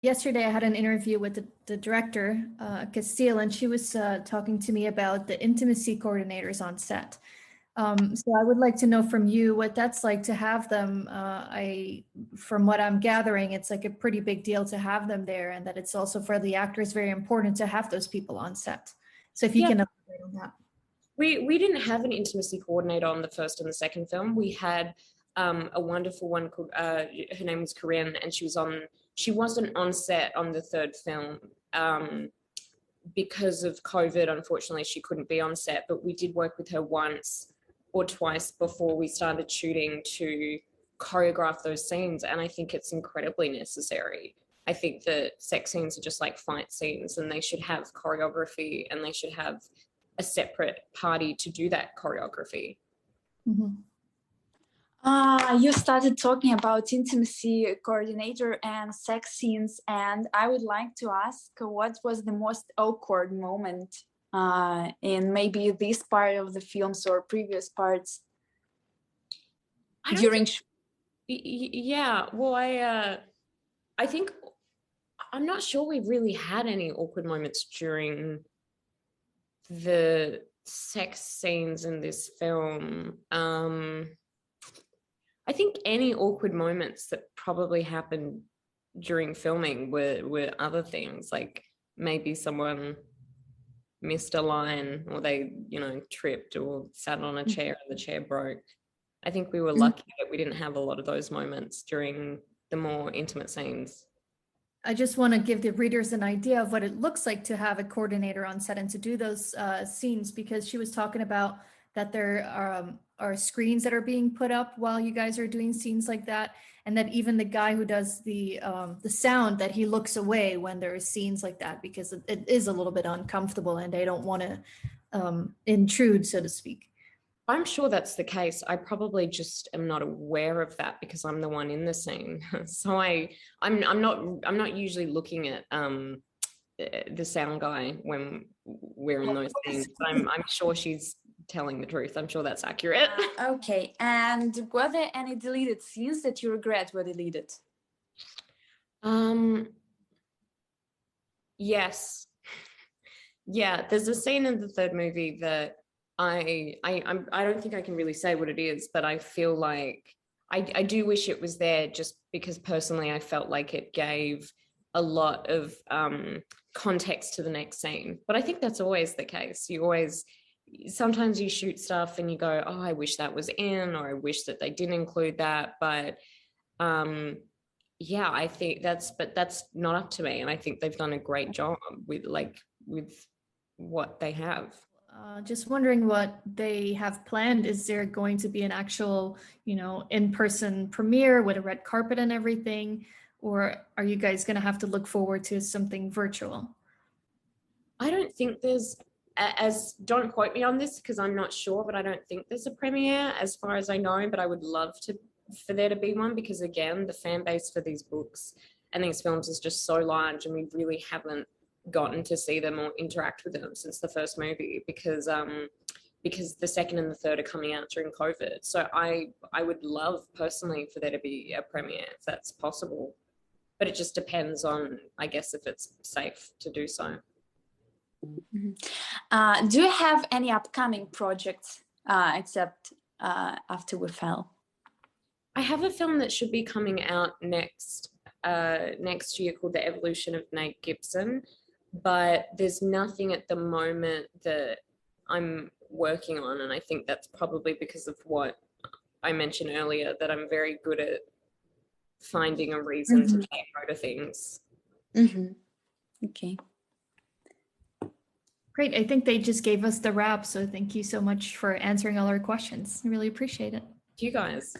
Yesterday, I had an interview with the director, Kristien, and she was talking to me about the intimacy coordinators on set. So I would like to know from you what that's like to have them. From what I'm gathering, it's like a pretty big deal to have them there, and that it's also for the actors very important to have those people on set. So if you Yeah, can elaborate on that. we didn't have an intimacy coordinator on the first and the second film. We had a wonderful one called her name was Kristien, and she wasn't on set on the third film because of COVID. Unfortunately, she couldn't be on set, but we did work with her once or twice before we started shooting to choreograph those scenes, and I think it's incredibly necessary. I think that sex scenes are just like fight scenes, and they should have choreography, and they should have a separate party to do that choreography. Mm-hmm. You started talking about intimacy coordinator and sex scenes, and I would like to ask what was the most awkward moment in maybe this part of the films or previous parts during. Yeah, well, I think I'm not sure we really had any awkward moments during the sex scenes in this film. I think any awkward moments that probably happened during filming were other things, like maybe someone missed a line, or they, tripped or sat on a chair and the chair broke. I think we were lucky that we didn't have a lot of those moments during the more intimate scenes. I just want to give the readers an idea of what it looks like to have a coordinator on set and to do those scenes, because she was talking about that there are screens that are being put up while you guys are doing scenes like that, and that even the guy who does the sound, that he looks away when there are scenes like that, because it is a little bit uncomfortable and they don't want to intrude, so to speak. I'm sure that's the case. I probably just am not aware of that because I'm the one in the scene. So I'm not usually looking at the sound guy when we're in those scenes. But I'm sure she's telling the truth. I'm sure that's accurate. Okay. And were there any deleted scenes that you regret were deleted? Yes. Yeah, there's a scene in the third movie that I don't think I can really say what it is, but I feel like I do wish it was there, just because personally I felt like it gave a lot of context to the next scene. But I think that's always the case. Sometimes you shoot stuff and you go, oh, I wish that was in, or I wish that they didn't include that. But yeah, I think that's not up to me. And I think they've done a great job with what they have. Just wondering what they have planned. Is there going to be an actual, in-person premiere with a red carpet and everything? Or are you guys going to have to look forward to something virtual? I don't think don't quote me on this because I'm not sure, but I don't think there's a premiere as far as I know, but I would love for there to be one, because again, the fan base for these books and these films is just so large, and we really haven't gotten to see them or interact with them since the first movie, because the second and the third are coming out during COVID. So I would love personally for there to be a premiere if that's possible, but it just depends on, I guess, if it's safe to do so. Mm-hmm. Do you have any upcoming projects except After We Fell? I have a film that should be coming out next year called The Evolution of Nate Gibson, but there's nothing at the moment that I'm working on, and I think that's probably because of what I mentioned earlier, that I'm very good at finding a reason to take note of things. Okay. Great. I think they just gave us the wrap, so thank you so much for answering all our questions. I really appreciate it. You guys.